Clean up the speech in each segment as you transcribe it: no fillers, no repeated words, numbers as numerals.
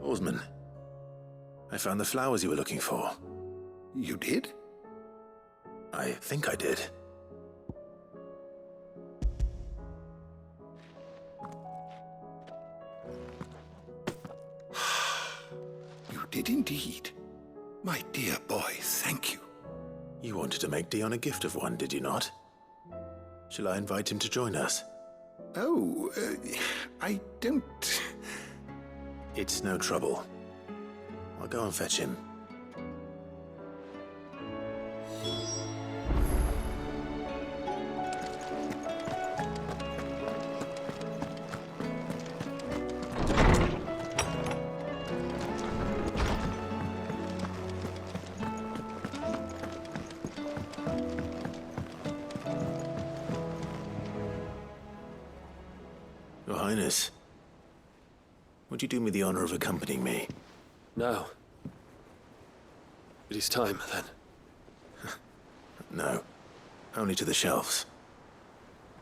Oarsman, I found the flowers you were looking for. You did? I think I did. You did indeed. My dear boy, thank you. You wanted to make Dion a gift of one, did you not? Shall I invite him to join us? Oh, I don't... It's no trouble. I'll go and fetch him. Your Highness, would you do me the honor of accompanying me? Now. It is time, then. No, only to the shelves.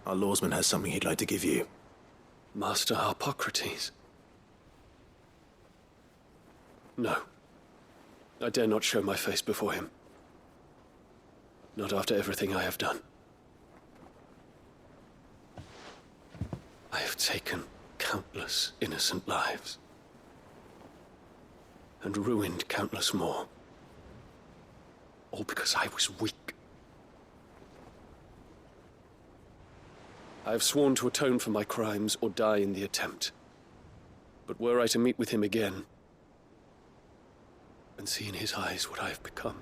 Our lawsman has something he'd like to give you. Master Harpocrates. No. I dare not show my face before him. Not after everything I have done. I have taken countless innocent lives. And ruined countless more. All because I was weak. I have sworn to atone for my crimes or die in the attempt. But were I to meet with him again, and see in his eyes what I have become,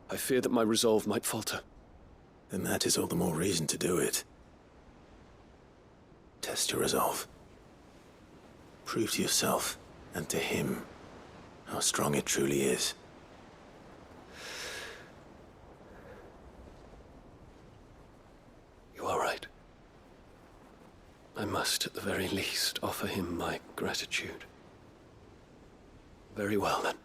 I fear that my resolve might falter. Then that is all the more reason to do it. Test your resolve. Prove to yourself, and to him, how strong it truly is. You are right. I must, at the very least, offer him my gratitude. Very well, then.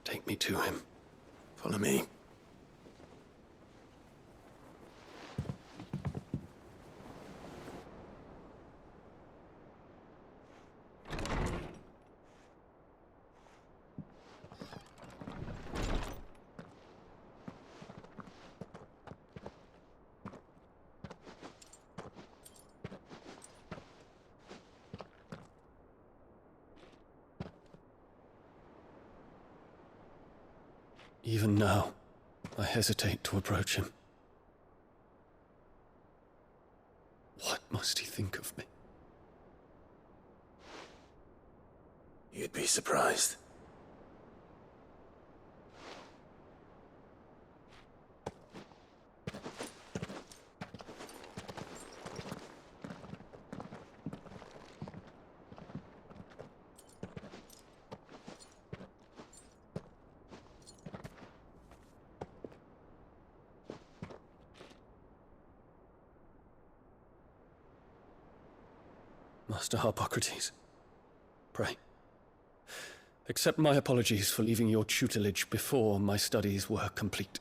Take me to him. Follow me. Even now, I hesitate to approach him. What must he think of me? You'd be surprised. Master Harpocrates, pray, accept my apologies for leaving your tutelage before my studies were complete.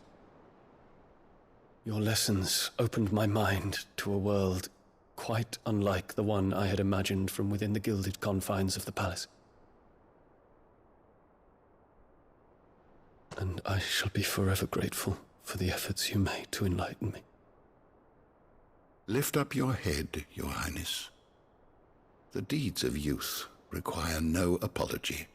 Your lessons opened my mind to a world quite unlike the one I had imagined from within the gilded confines of the palace. And I shall be forever grateful for the efforts you made to enlighten me. Lift up your head, Your Highness. The deeds of youth require no apology.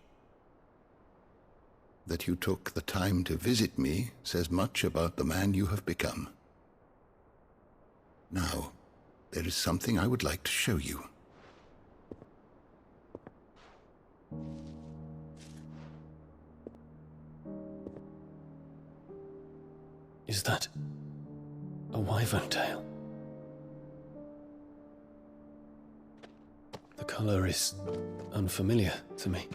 That you took the time to visit me says much about the man you have become. Now, there is something I would like to show you. Is that a wyvern tail? The color is unfamiliar to me.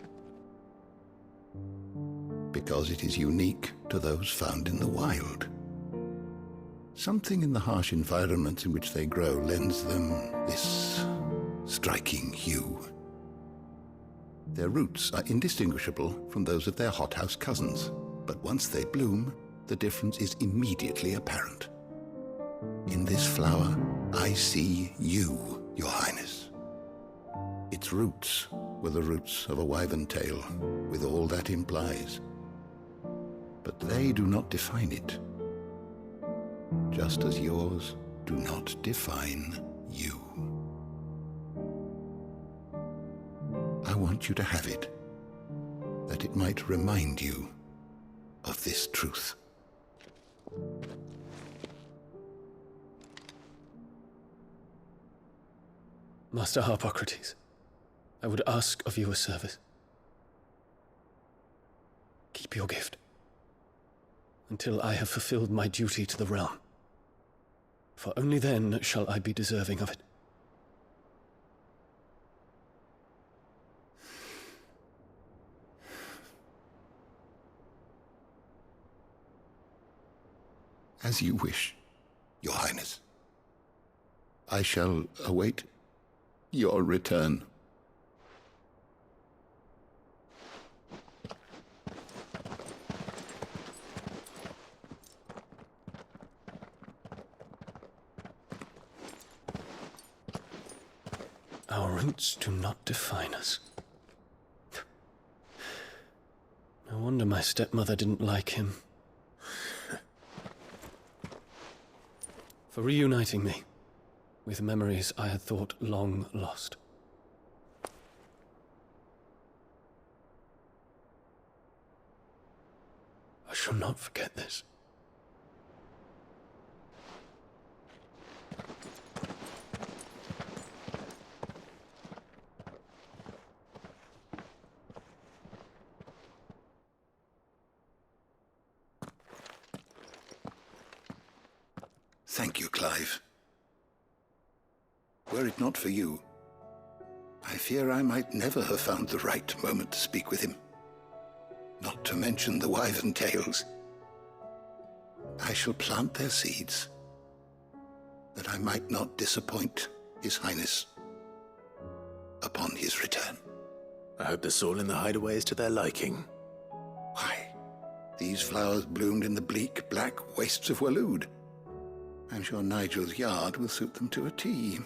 Because it is unique to those found in the wild. Something in the harsh environments in which they grow lends them this striking hue. Their roots are indistinguishable from those of their hothouse cousins, but once they bloom, the difference is immediately apparent. In this flower, I see you, Your Highness. Its roots were the roots of a wyvern tale, with all that implies. But they do not define it, just as yours do not define you. I want you to have it, that it might remind you of this truth. Master Harpocrates, I would ask of you a service. Keep your gift until I have fulfilled my duty to the realm, for only then shall I be deserving of it. As you wish, Your Highness. I shall await your return. Our roots do not define us. No wonder my stepmother didn't like him. For reuniting me with memories I had thought long lost. I shall not forget this. Thank you, Clive. Were it not for you, I fear I might never have found the right moment to speak with him. Not to mention the wyvern tales. I shall plant their seeds, that I might not disappoint His Highness upon his return. I hope the soil in the hideaway is to their liking. Why, these flowers bloomed in the bleak, black wastes of Waloed. I'm sure Nigel's yard will suit them to a T.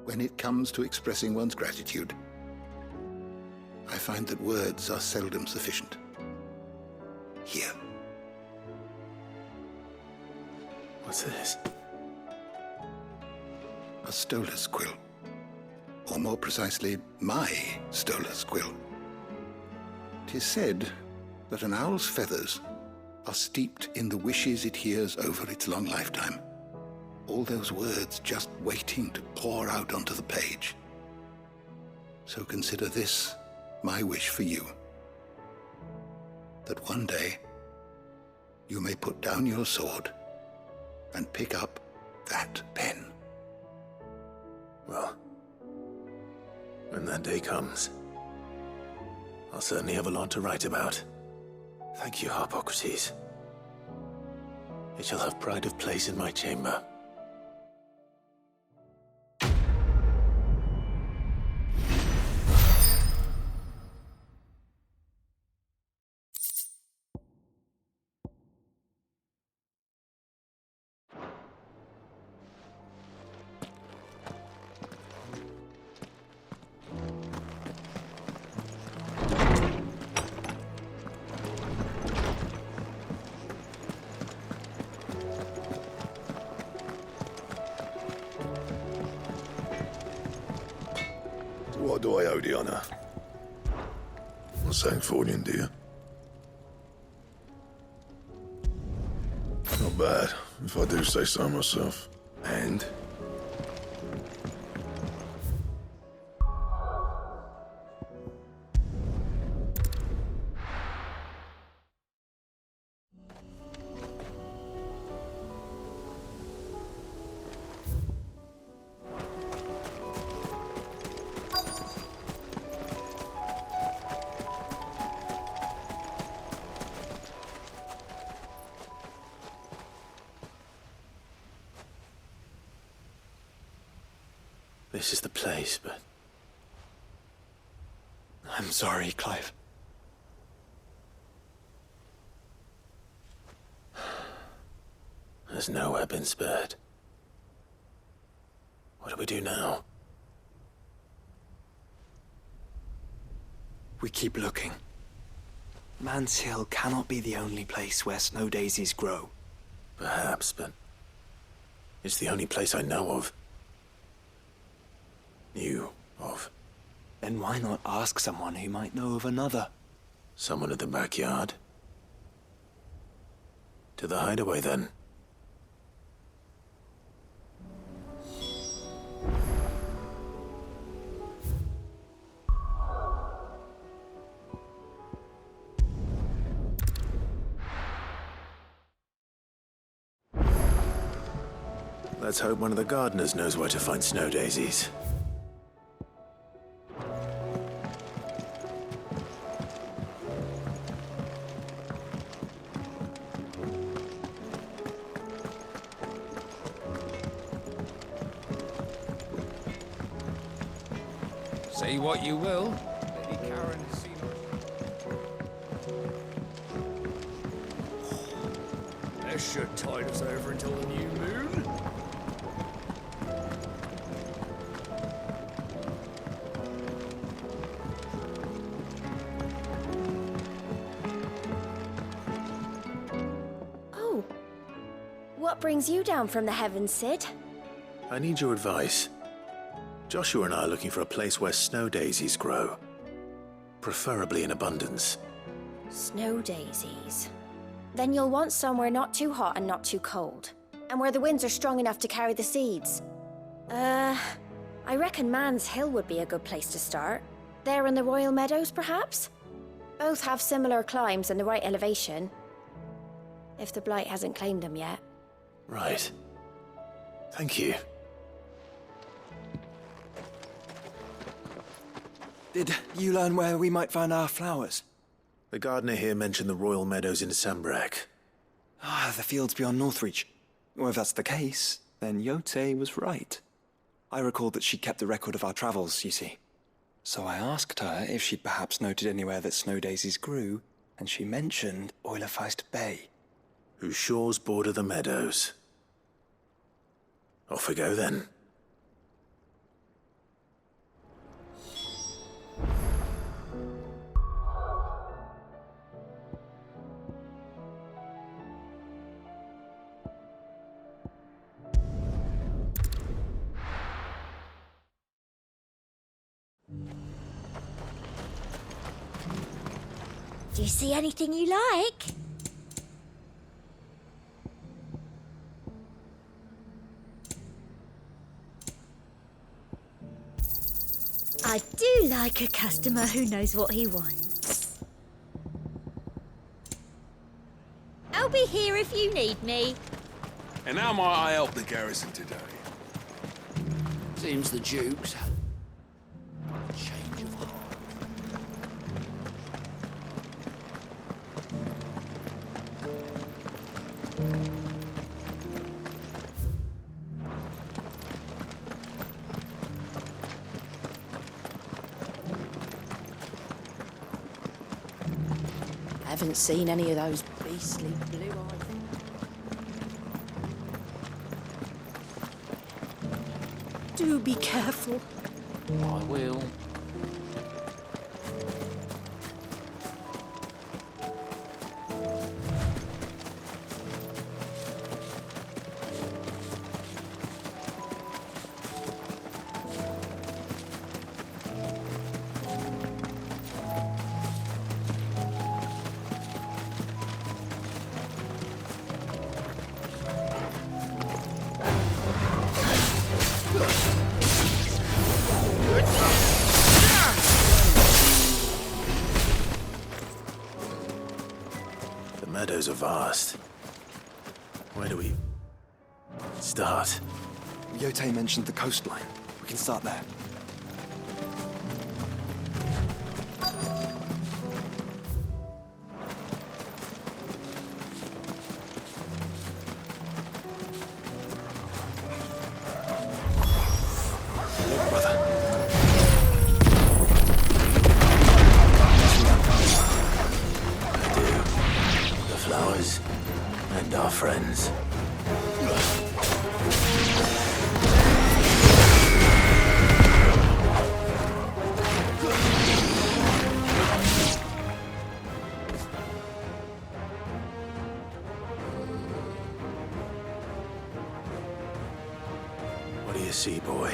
When it comes to expressing one's gratitude, I find that words are seldom sufficient. Here. What's this? A stolas quill. Or more precisely, my stolas quill. 'Tis said that an owl's feathers are steeped in the wishes it hears over its long lifetime. All those words just waiting to pour out onto the page. So consider this my wish for you. That one day you may put down your sword and pick up that pen. Well, when that day comes, I'll certainly have a lot to write about. Thank you, Harpocrates. It shall have pride of place in my chamber. What do I owe the honor? Well, St. Fornian, do you? Not bad, if I do say so myself. And? This is the place, but I'm sorry, Clive. has nowhere been spared. What do we do now? We keep looking. Man's Hill cannot be the only place where snow daisies grow. Perhaps, but it's the only place I know of. Knew of. Then why not ask someone who might know of another? Someone at the backyard? To the hideaway, then. Let's hope one of the gardeners knows where to find snow daisies. Say what you will. Lady Karen has seen That should tide us over until the new moon. Oh. What brings you down from the heavens, Sid? I need your advice. Joshua and I are looking for a place where snow daisies grow. Preferably in abundance. Snow daisies. Then you'll want somewhere not too hot and not too cold. And where the winds are strong enough to carry the seeds. I reckon Man's Hill would be a good place to start. There in the Royal Meadows, perhaps? Both have similar climbs and the right elevation. If the Blight hasn't claimed them yet. Right. Thank you. Did you learn where we might find our flowers? The gardener here mentioned the Royal Meadows in Sambrek. The fields beyond Northreach. Well, if that's the case, then Yote was right. I recalled that she kept a record of our travels, you see. So I asked her if she'd perhaps noted anywhere that snow daisies grew, and she mentioned Oilefeist Bay. Whose shores border the meadows. Off we go then. Do you see anything you like? I do like a customer who knows what he wants. I'll be here if you need me. And how might I help the garrison today? Seems the Duke's change of heart. Haven't seen any of those beastly blue eyes. Do be careful. I will. The meadows are vast. Where do we start? Yote mentioned the coastline. We can start there. Look, brother. I do. The flowers and our friends. What do you see, boy?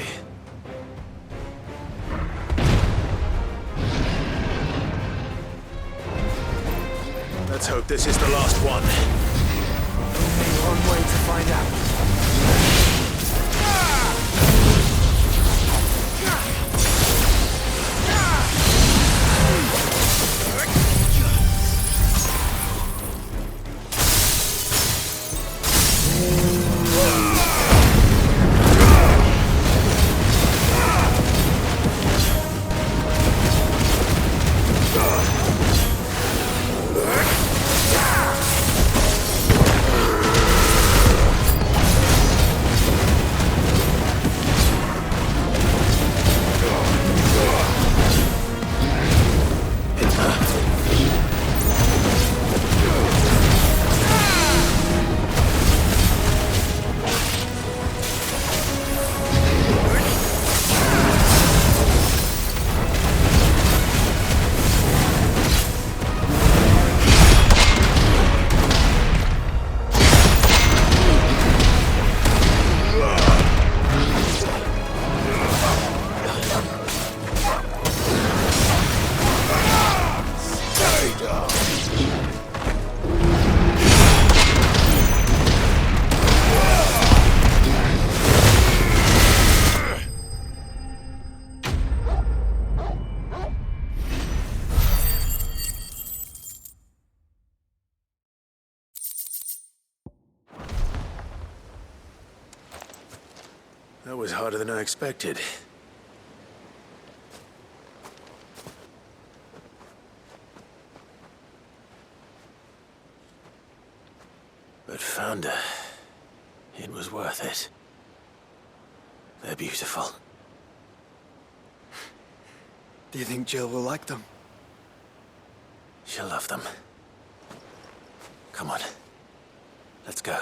Let's hope this is the last one. Only one way to find out. That was harder than I expected. But Founder, it was worth it. They're beautiful. Do you think Jill will like them? She'll love them. Come on. Let's go.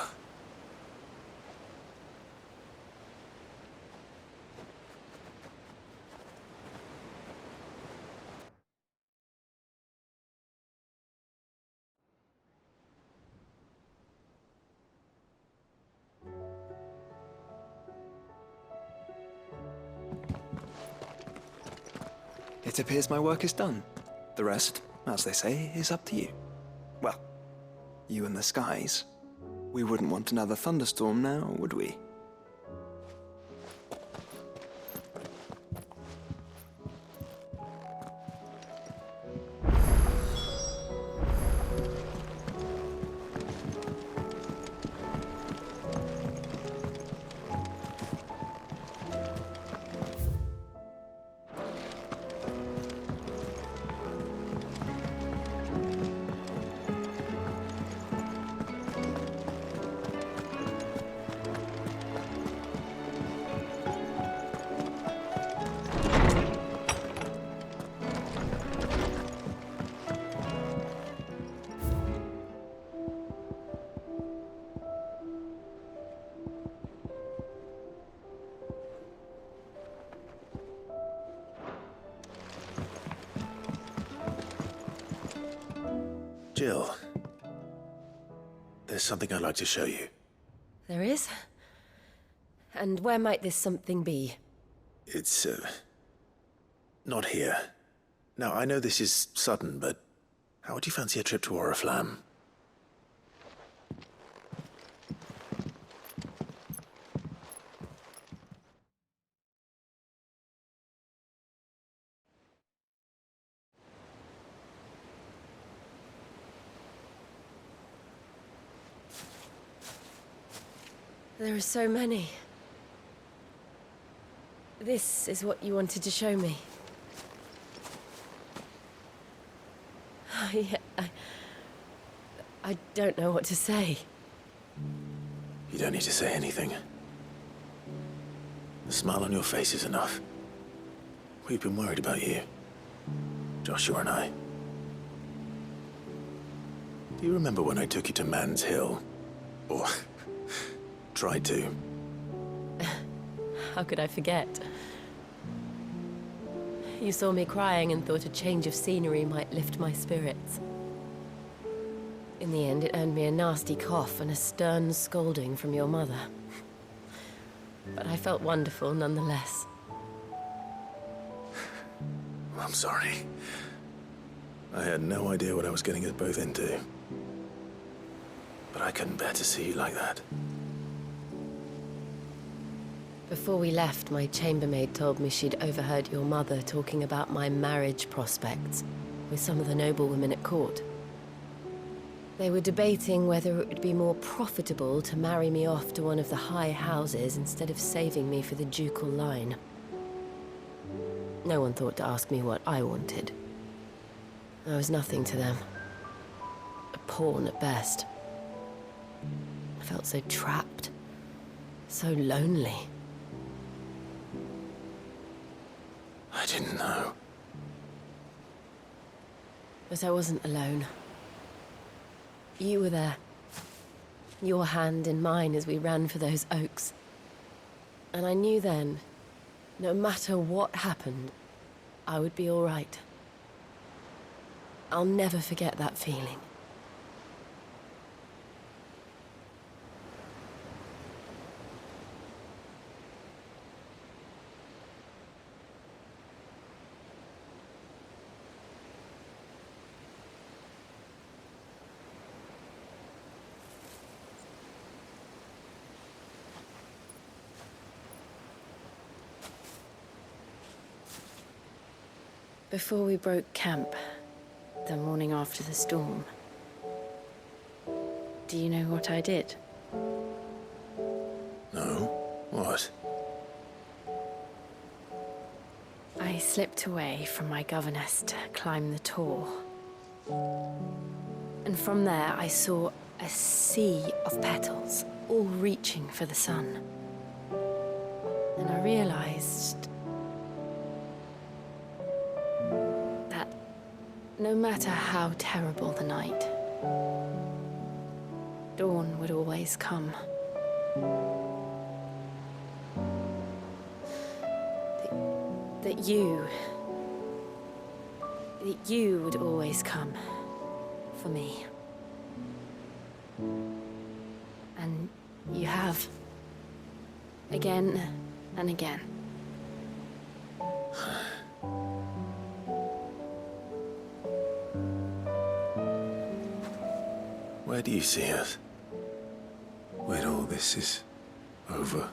It appears my work is done. The rest, as they say, is up to you. Well, you and the skies. We wouldn't want another thunderstorm now, would we? Jill, there's something I'd like to show you. There is? And where might this something be? It's, not here. Now, I know this is sudden, but how would you fancy a trip to Oriflamme? There are so many. This is what you wanted to show me. I don't know what to say. You don't need to say anything. The smile on your face is enough. We've been worried about you. Joshua and I. Do you remember when I took you to Man's Hill? Or tried to. How could I forget? You saw me crying and thought a change of scenery might lift my spirits. In the end, it earned me a nasty cough and a stern scolding from your mother. But I felt wonderful nonetheless. I'm sorry. I had no idea what I was getting us both into. But I couldn't bear to see you like that. Before we left, my chambermaid told me she'd overheard your mother talking about my marriage prospects with some of the noblewomen at court. They were debating whether it would be more profitable to marry me off to one of the high houses instead of saving me for the ducal line. No one thought to ask me what I wanted. I was nothing to them. A pawn at best. I felt so trapped. So lonely. I didn't know. But I wasn't alone. You were there. Your hand in mine as we ran for those oaks. And I knew then, no matter what happened, I would be all right. I'll never forget that feeling. Before we broke camp, the morning after the storm, do you know what I did? No? What? I slipped away from my governess to climb the tor. And from there I saw a sea of petals, all reaching for the sun. And I realized that no matter how terrible the night, dawn would always come. That you would always come for me. And you have. Again and again. Where do you see us? When all this is over?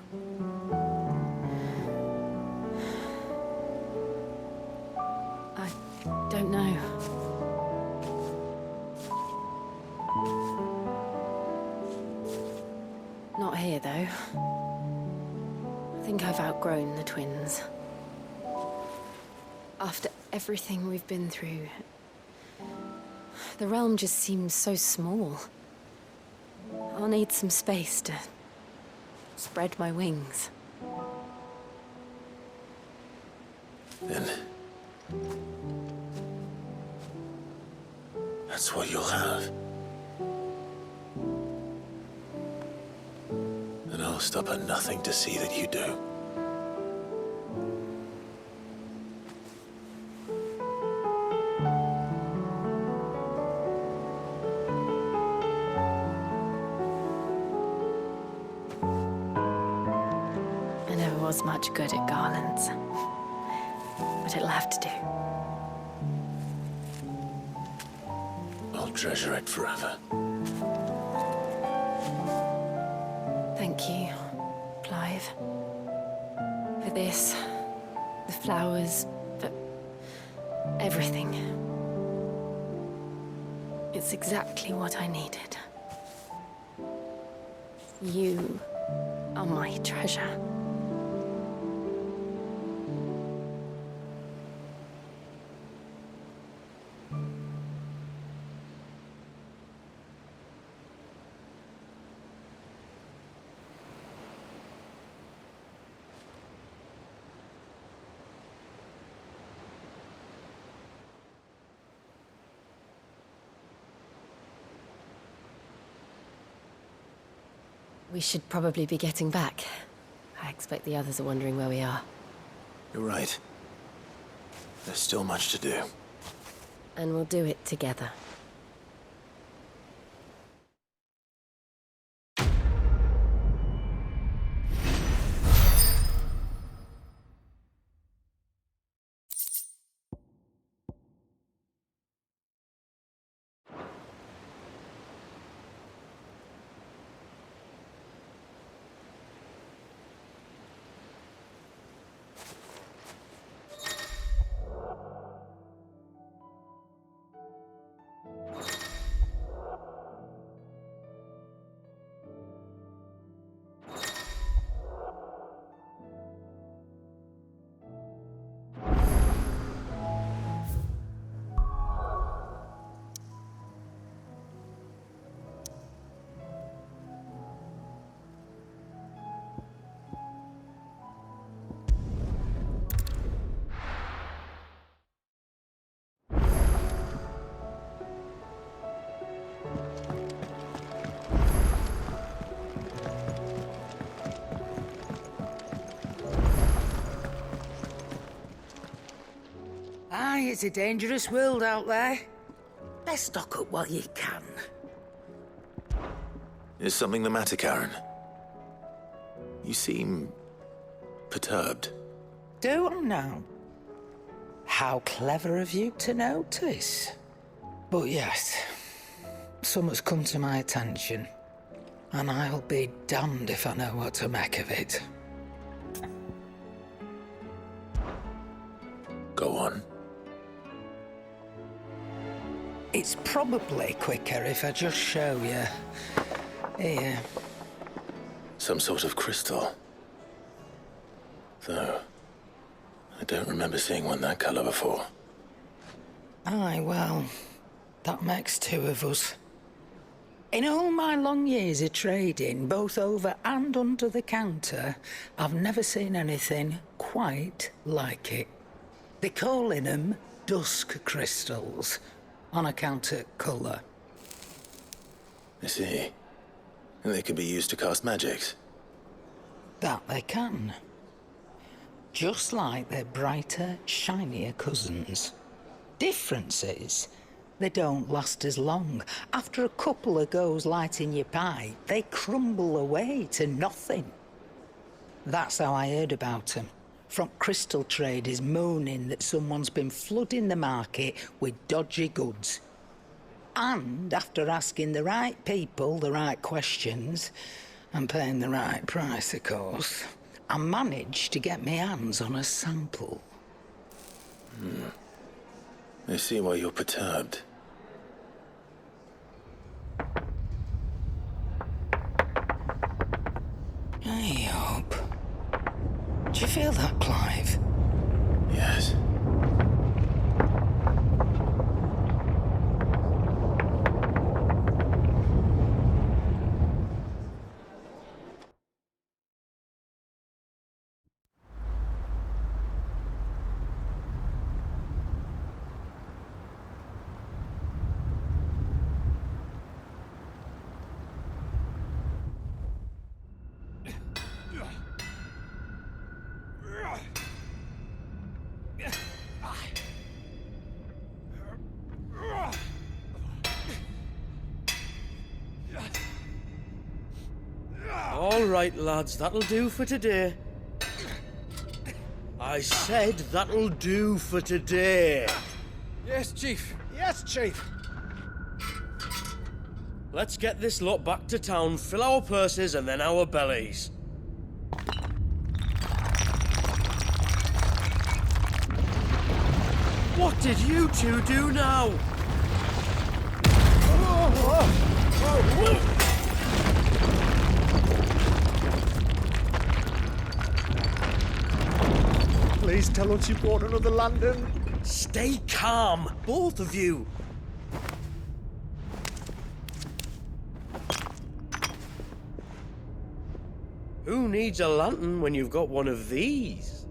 I don't know. Not here, though. I think I've outgrown the twins. After everything we've been through, the realm just seems so small. I'll need some space to spread my wings. Then that's what you'll have. And I'll stop at nothing to see that you do. I never was much good at garlands, but it'll have to do. I'll treasure it forever. Thank you, Clive. For this, the flowers, for everything. It's exactly what I needed. You are my treasure. We should probably be getting back. I expect the others are wondering where we are. You're right. There's still much to do. And we'll do it together. Aye, it's a dangerous world out there. Best stock up while you can. Is something the matter, Karen? You seem perturbed. Do I now? How clever of you to notice. But yes, something's come to my attention, and I'll be damned if I know what to make of it. Go on. It's probably quicker if I just show you. Here. Some sort of crystal. Though, I don't remember seeing one that color before. Aye, well, that makes two of us. In all my long years of trading, both over and under the counter, I've never seen anything quite like it. They're calling them dusk crystals, on account of colour. I see. And they can be used to cast magics. That they can. Just like their brighter, shinier cousins. Difference is, they don't last as long. After a couple of goes lighting your pipe, they crumble away to nothing. That's how I heard about them. From crystal traders moaning that someone's been flooding the market with dodgy goods. And after asking the right people the right questions, and paying the right price, of course, I managed to get my hands on a sample. I see why you're perturbed. I hope. Do you feel that, Clive? Yes. All right, lads, that'll do for today. I said that'll do for today. Yes, Chief. Yes, Chief. Let's get this lot back to town, fill our purses and then our bellies. What did you two do now? Please tell us you brought another London. Stay calm, both of you. Who needs a lantern when you've got one of these?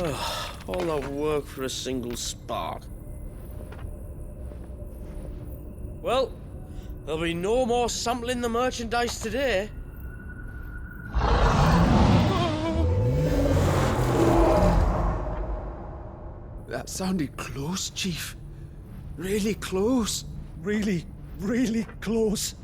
All that work for a single spark. Well, there'll be no more sampling the merchandise today. That sounded close, Chief. Really close. Really, really close.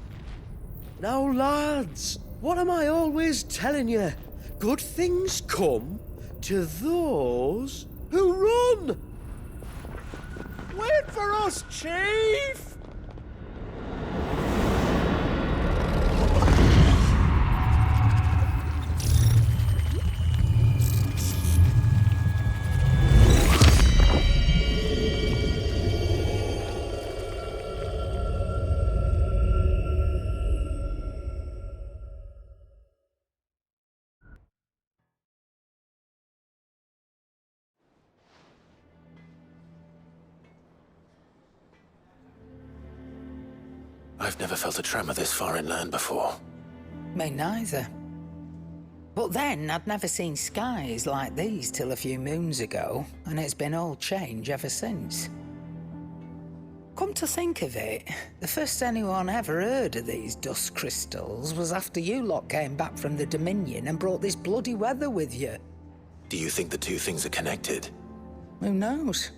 Now, lads, what am I always telling you? Good things come to those who run! Wait for us, Chief! I've never felt a tremor this far inland before. Me neither. But then, I'd never seen skies like these till a few moons ago, and it's been all change ever since. Come to think of it, the first anyone ever heard of these dust crystals was after you lot came back from the Dominion and brought this bloody weather with you. Do you think the two things are connected? Who knows?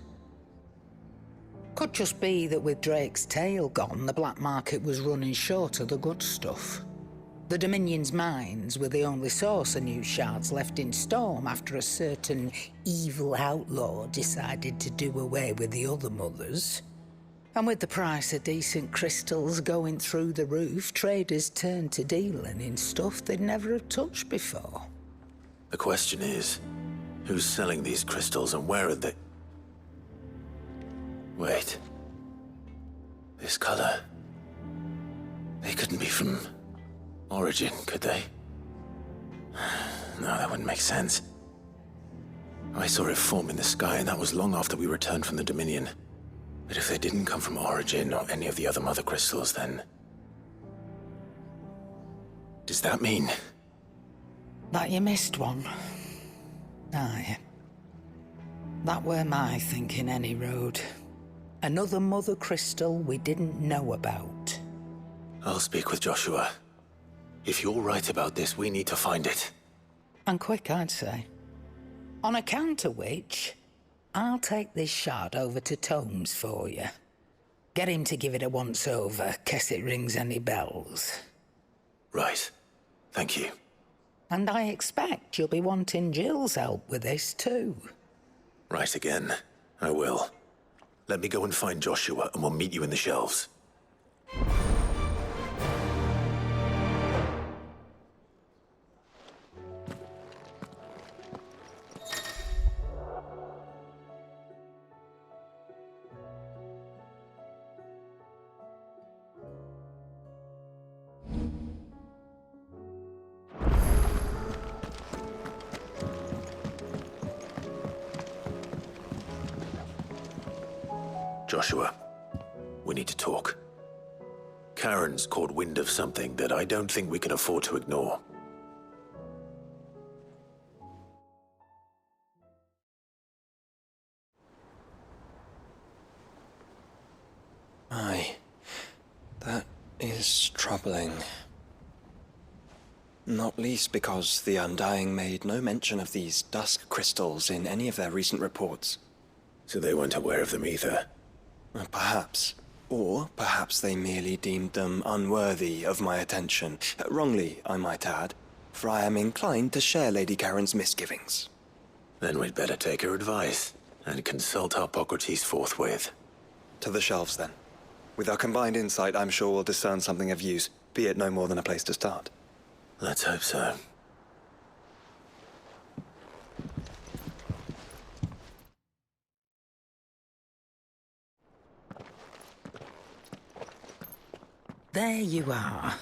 Could just be that with Drake's tail gone, the black market was running short of the good stuff. The Dominion's mines were the only source of new shards left in Storm after a certain evil outlaw decided to do away with the other mothers. And with the price of decent crystals going through the roof, traders turned to dealing in stuff they'd never have touched before. The question is, who's selling these crystals and where are they? Wait. This color. They couldn't be from Origin, could they? No, that wouldn't make sense. I saw it form in the sky, and that was long after we returned from the Dominion. But if they didn't come from Origin or any of the other mother crystals, then... does that mean... That you missed one? Aye. That were my thinking, any road. Another mother crystal we didn't know about. I'll speak with Joshua. If you're right about this, we need to find it. And quick, I'd say. On account of which, I'll take this shard over to Tomes for you. Get him to give it a once-over, case it rings any bells. Right. Thank you. And I expect you'll be wanting Jill's help with this, too. Right again. I will. Let me go and find Joshua, and we'll meet you in the shelves. Joshua, we need to talk. Karen's caught wind of something that I don't think we can afford to ignore. Aye, that is troubling. Not least because the Undying made no mention of these dusk crystals in any of their recent reports. So they weren't aware of them either. Perhaps. Or perhaps they merely deemed them unworthy of my attention. Wrongly, I might add, for I am inclined to share Lady Karen's misgivings. Then we'd better take her advice and consult Hippocrates forthwith. To the shelves, then. With our combined insight, I'm sure we'll discern something of use, be it no more than a place to start. Let's hope so. There you are.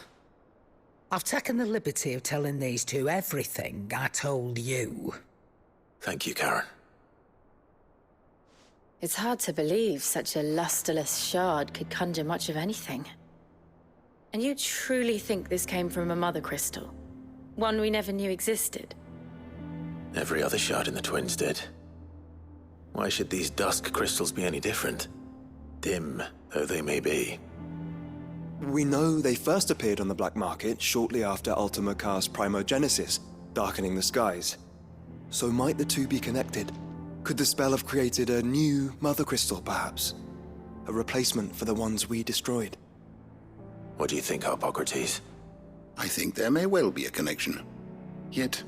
I've taken the liberty of telling these two everything I told you. Thank you, Karen. It's hard to believe such a lusterless shard could conjure much of anything. And you truly think this came from a mother crystal? One we never knew existed? Every other shard in the Twins did. Why should these dusk crystals be any different? Dim though they may be. We know they first appeared on the black market shortly after Ultima cast Primogenesis, darkening the skies. So might the two be connected? Could the spell have created a new Mother Crystal, perhaps? A replacement for the ones we destroyed? What do you think, Harpocrates? I think there may well be a connection. Yet,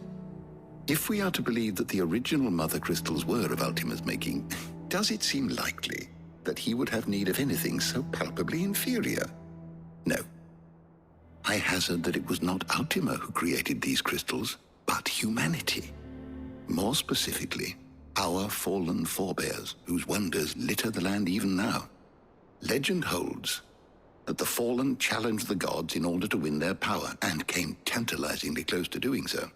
if we are to believe that the original Mother Crystals were of Ultima's making, does it seem likely that he would have need of anything so palpably inferior? No. I hazard that it was not Ultima who created these crystals, but humanity. More specifically, our fallen forebears, whose wonders litter the land even now. Legend holds that the fallen challenged the gods in order to win their power, and came tantalizingly close to doing so.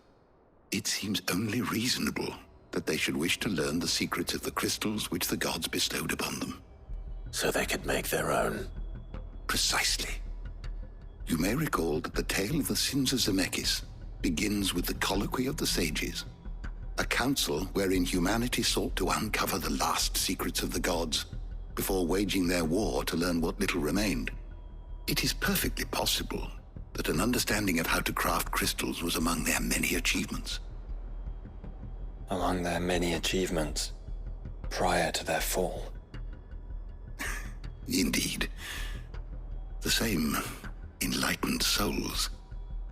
It seems only reasonable that they should wish to learn the secrets of the crystals which the gods bestowed upon them. So they could make their own. Precisely. You may recall that the tale of the sins of Zemeckis begins with the Colloquy of the Sages, a council wherein humanity sought to uncover the last secrets of the gods before waging their war to learn what little remained. It is perfectly possible that an understanding of how to craft crystals was among their many achievements. Among their many achievements, prior to their fall. Indeed. The same enlightened souls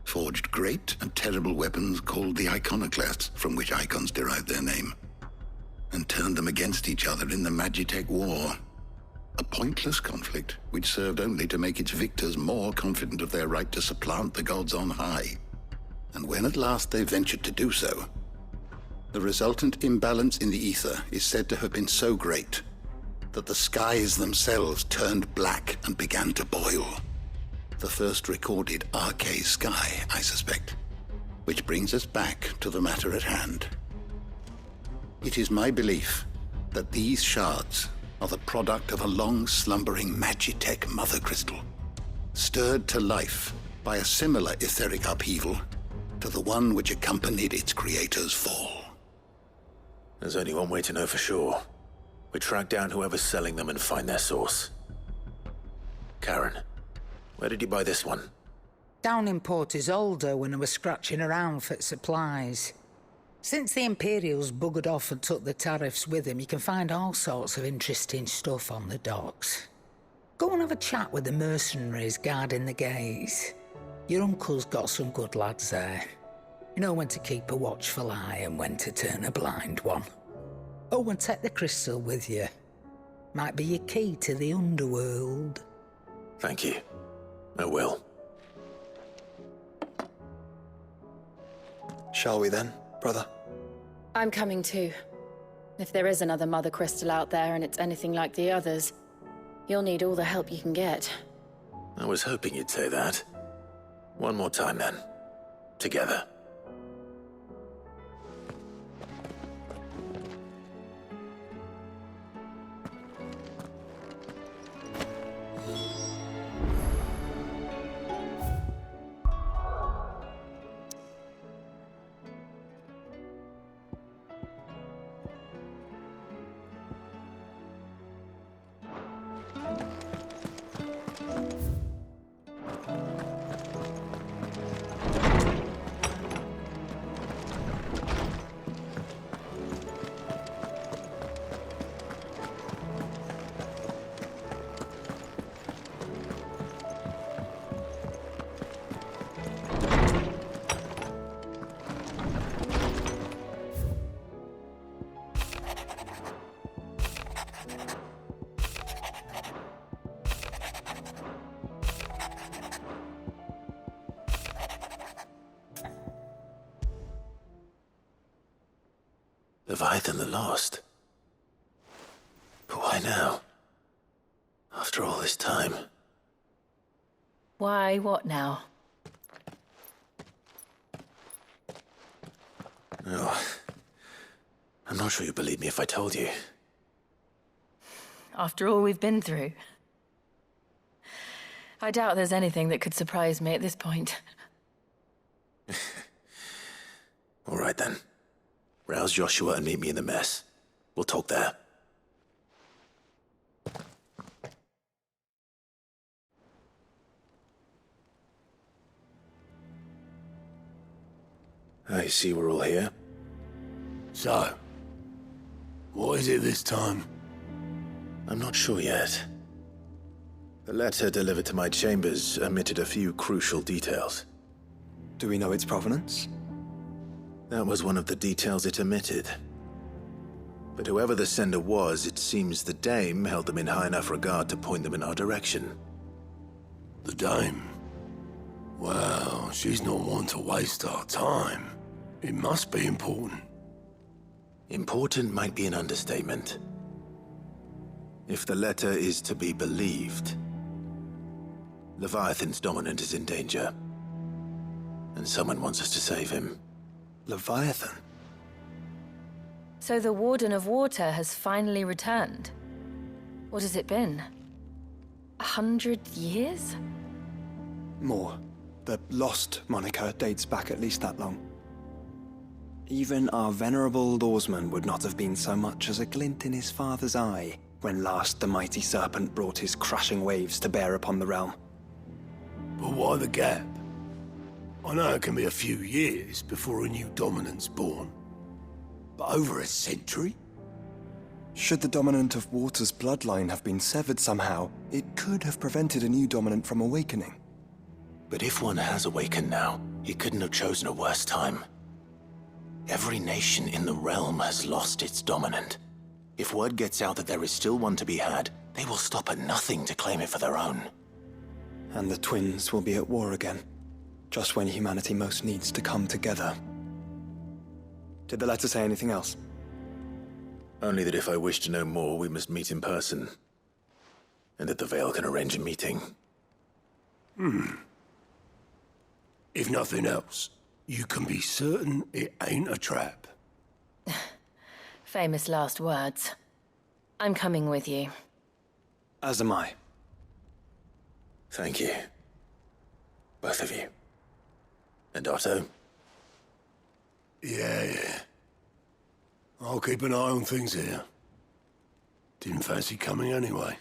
forged great and terrible weapons called the iconoclasts, from which icons derive their name, and turned them against each other in the Magitech War. A pointless conflict which served only to make its victors more confident of their right to supplant the gods on high. And when at last they ventured to do so, the resultant imbalance in the ether is said to have been so great that the skies themselves turned black and began to boil. The first recorded arcane sky, I suspect. Which brings us back to the matter at hand. It is my belief that these shards are the product of a long-slumbering Magitech mother crystal, stirred to life by a similar etheric upheaval to the one which accompanied its creator's fall. There's only one way to know for sure. We track down whoever's selling them and find their source. Karen, where did you buy this one? Down in Port Isolde when I was scratching around for supplies. Since the Imperials buggered off and took the tariffs with them, you can find all sorts of interesting stuff on the docks. Go and have a chat with the mercenaries guarding the gates. Your uncle's got some good lads there. You know when to keep a watchful eye and when to turn a blind one. Oh, and take the crystal with you. Might be your key to the underworld. Thank you. I will. Shall we then, brother? I'm coming too. If there is another Mother Crystal out there and it's anything like the others, you'll need all the help you can get. I was hoping you'd say that. One more time then. Together. Leviathan the Lost. But why now? After all this time. Why, what now? Oh. I'm not sure you'd believe me if I told you. After all we've been through. I doubt there's anything that could surprise me at this point. All right then. Rouse Joshua and meet me in the mess. We'll talk there. I see we're all here. So, what is it this time? I'm not sure yet. The letter delivered to my chambers omitted a few crucial details. Do we know its provenance? That was one of the details it omitted. But whoever the sender was, it seems the dame held them in high enough regard to point them in our direction. The dame? Well, she's not one to waste our time. It must be important. Important might be an understatement. If the letter is to be believed, Leviathan's dominant is in danger. And someone wants us to save him. Leviathan? So the Warden of Water has finally returned. What has it been? 100 years? More. The Lost moniker dates back at least that long. Even our venerable lawsman would not have been so much as a glint in his father's eye when last the mighty serpent brought his crashing waves to bear upon the realm. But why the gap? I know it can be a few years before a new dominant's born. But over a century? Should the dominant of Water's bloodline have been severed somehow, it could have prevented a new dominant from awakening. But if one has awakened now, he couldn't have chosen a worse time. Every nation in the realm has lost its dominant. If word gets out that there is still one to be had, they will stop at nothing to claim it for their own. And the twins will be at war again, just when humanity most needs to come together. Did the letter say anything else? Only that if I wish to know more, we must meet in person. And that the Veil can arrange a meeting. If nothing else, you can be certain it ain't a trap. Famous last words. I'm coming with you. As am I. Thank you. Both of you. And Otto? Yeah. I'll keep an eye on things here. Didn't fancy coming anyway.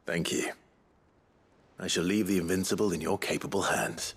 Thank you. I shall leave the Invincible in your capable hands.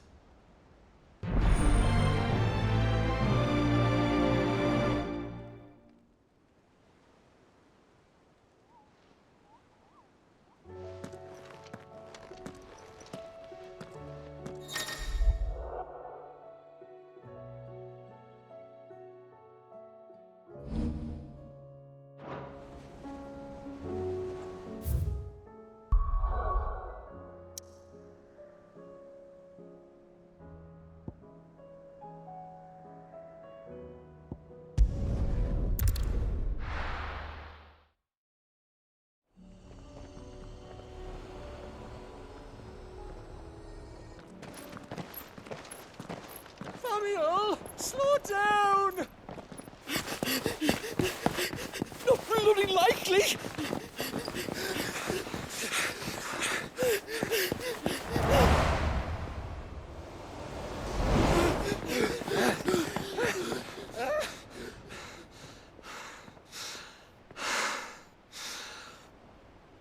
Samuel, slow down! Not bloody likely!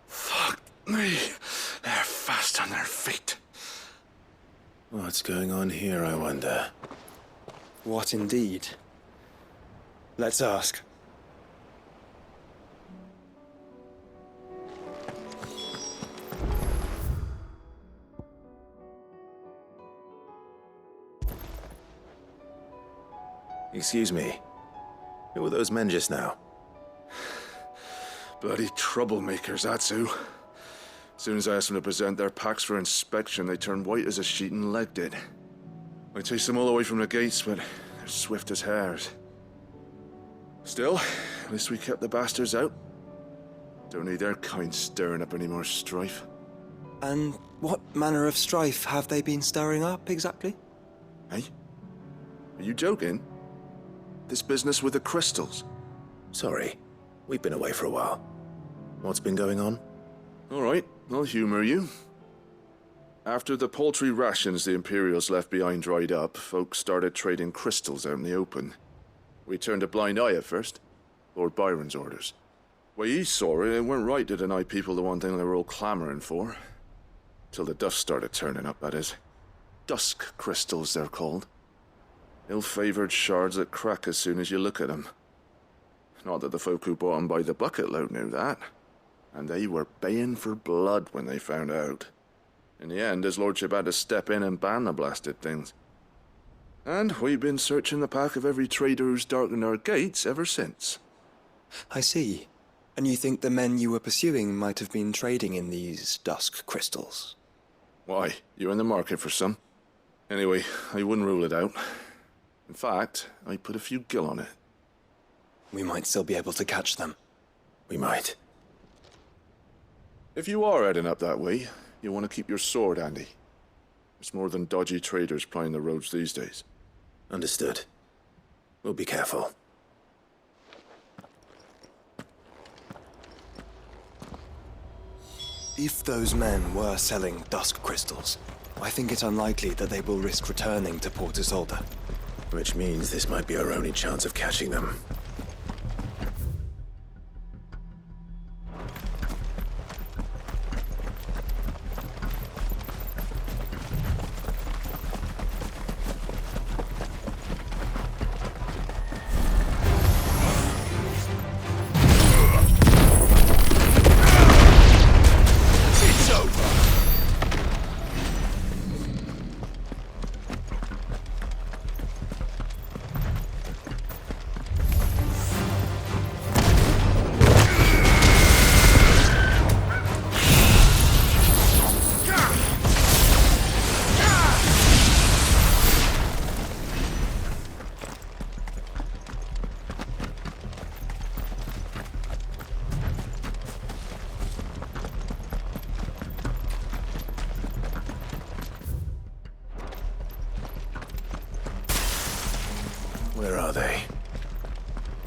Fuck me. They're fast on their feet. What's going on here, I wonder? What indeed? Let's ask. Excuse me. Who were those men just now? Bloody troublemakers, that's who. As soon as I asked them to present their packs for inspection, they turned white as a sheet and legged it. I chased them all away from the gates, but they're swift as hares. Still, at least we kept the bastards out. Don't need their kind stirring up any more strife. And what manner of strife have they been stirring up, exactly? Hey? Are you joking? This business with the crystals? Sorry. We've been away for a while. What's been going on? All right, I'll humor you. After the paltry rations the Imperials left behind dried up, folks started trading crystals out in the open. We turned a blind eye at first. Lord Byron's orders. Way he saw it, it weren't right to deny people the one thing they were all clamoring for. Till the dust started turning up, that is. Dusk crystals, they're called. Ill-favoured shards that crack as soon as you look at them. Not that the folk who bought 'em by the bucket load knew that. And they were baying for blood when they found out. In the end, his lordship had to step in and ban the blasted things. And we've been searching the pack of every trader who's darkened our gates ever since. I see. And you think the men you were pursuing might have been trading in these dusk crystals? Why, you're in the market for some. Anyway, I wouldn't rule it out. In fact, I'd put a few gil on it. We might still be able to catch them. We might. If you are heading up that way, you want to keep your sword handy. There's more than dodgy traders plying the roads these days. Understood. We'll be careful. If those men were selling dusk crystals, I think it unlikely that they will risk returning to Port Isolde. Which means this might be our only chance of catching them. Where are they?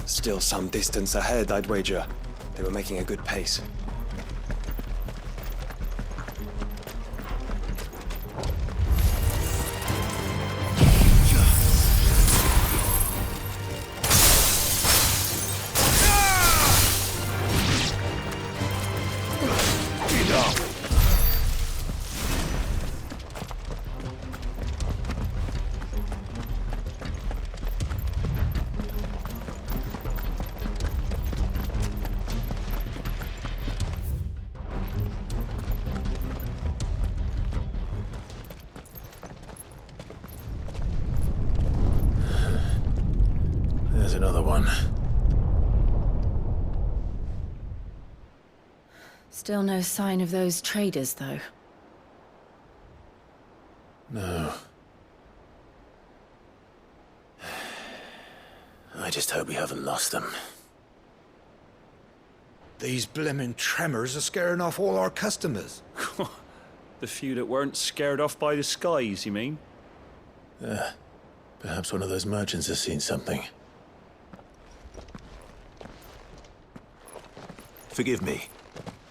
Still some distance ahead, I'd wager. They were making a good pace. There's another one. Still no sign of those traders, though. No. I just hope we haven't lost them. These blimmin' tremors are scaring off all our customers. The few that weren't scared off by the skies, you mean? Perhaps one of those merchants has seen something. Forgive me,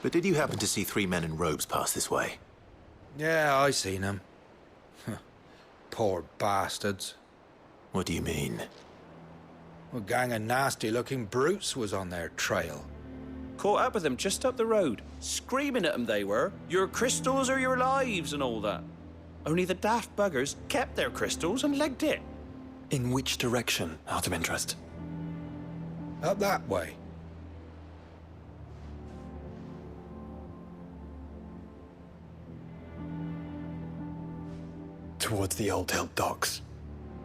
but did you happen to see 3 men in robes pass this way? Yeah, I seen them. Poor bastards. What do you mean? A gang of nasty-looking brutes was on their trail. Caught up with them just up the road. Screaming at them they were. Your crystals or your lives and all that. Only the daft buggers kept their crystals and legged it. In which direction, out of interest? Up that way. Towards the Old Hill docks.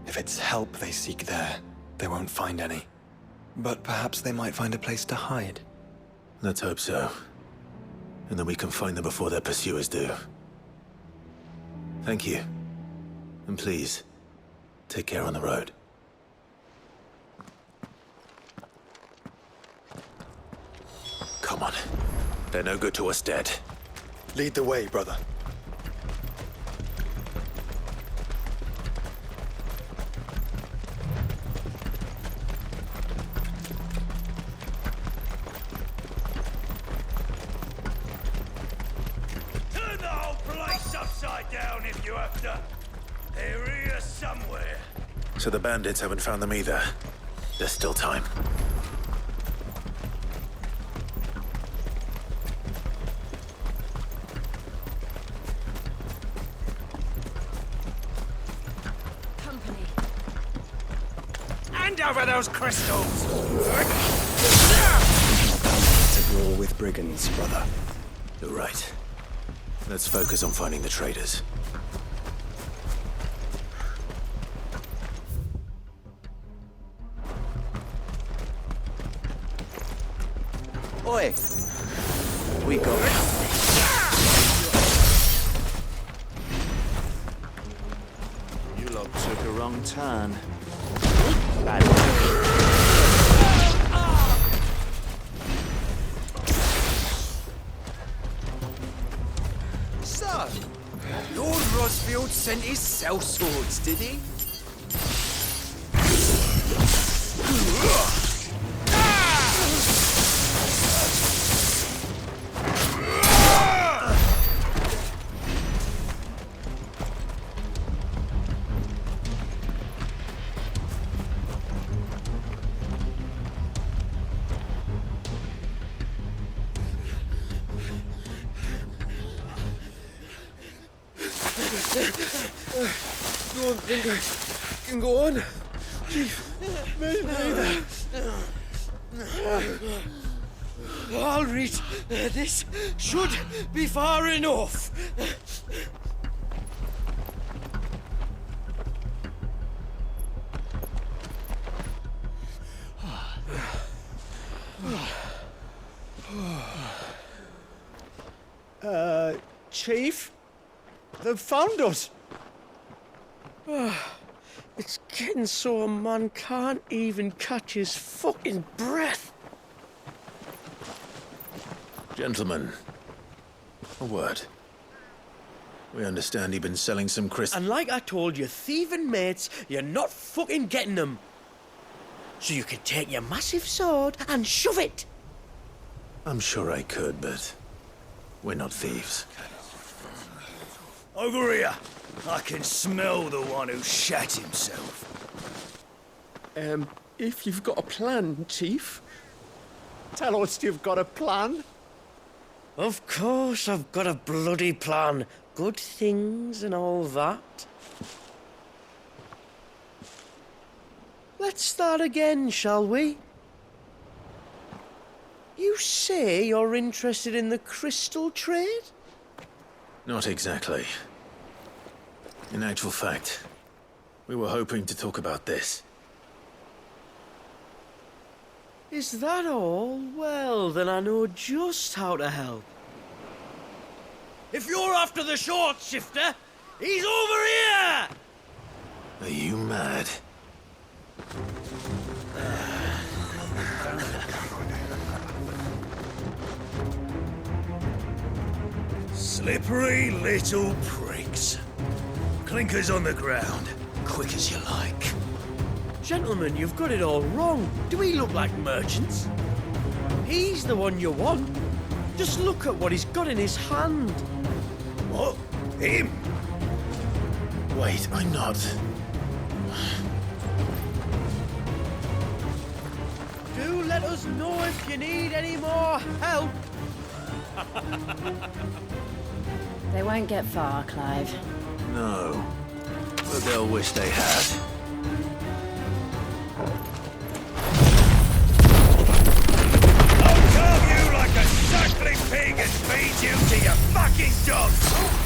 If it's help they seek there, they won't find any. But perhaps they might find a place to hide. Let's hope so. And then we can find them before their pursuers do. Thank you. And please, take care on the road. Come on. They're no good to us dead. Lead the way, brother. Turn the whole place upside down if you have to. They're here somewhere. So the bandits haven't found them either. There's still time. Company. Hand over those crystals! To brawl with brigands, brother. You're right. Let's focus on finding the traitors. Oi! We got it. You lot took a wrong turn. So, Lord Rosfield sent his sellswords, did he? Don't think I can go on. Chief, me neither. I'll reach. This should be far enough. Chief? They've found us. It's getting so a man can't even catch his fucking breath. Gentlemen, a word. We understand you've been selling some crystals. And like I told your thieving mates, you're not fucking getting them. So you can take your massive sword and shove it. I'm sure I could, but we're not thieves. Over here. I can smell the one who shat himself. If you've got a plan, Chief. Tell us you've got a plan. Of course I've got a bloody plan. Good things and all that. Let's start again, shall we? You say you're interested in the crystal trade? Not exactly. In actual fact, we were hoping to talk about this. Is that all? Well, then I know just how to help. If you're after the short shifter, he's over here! Are you mad? Slippery little pricks. Clinkers on the ground, quick as you like. Gentlemen, you've got it all wrong. Do we look like merchants? He's the one you want. Just look at what he's got in his hand. What? Him? Wait, I'm not. Do let us know if you need any more help. They won't get far, Clive. No. But they'll wish they had. I'll carve you like a suckling pig and feed you to your fucking dogs!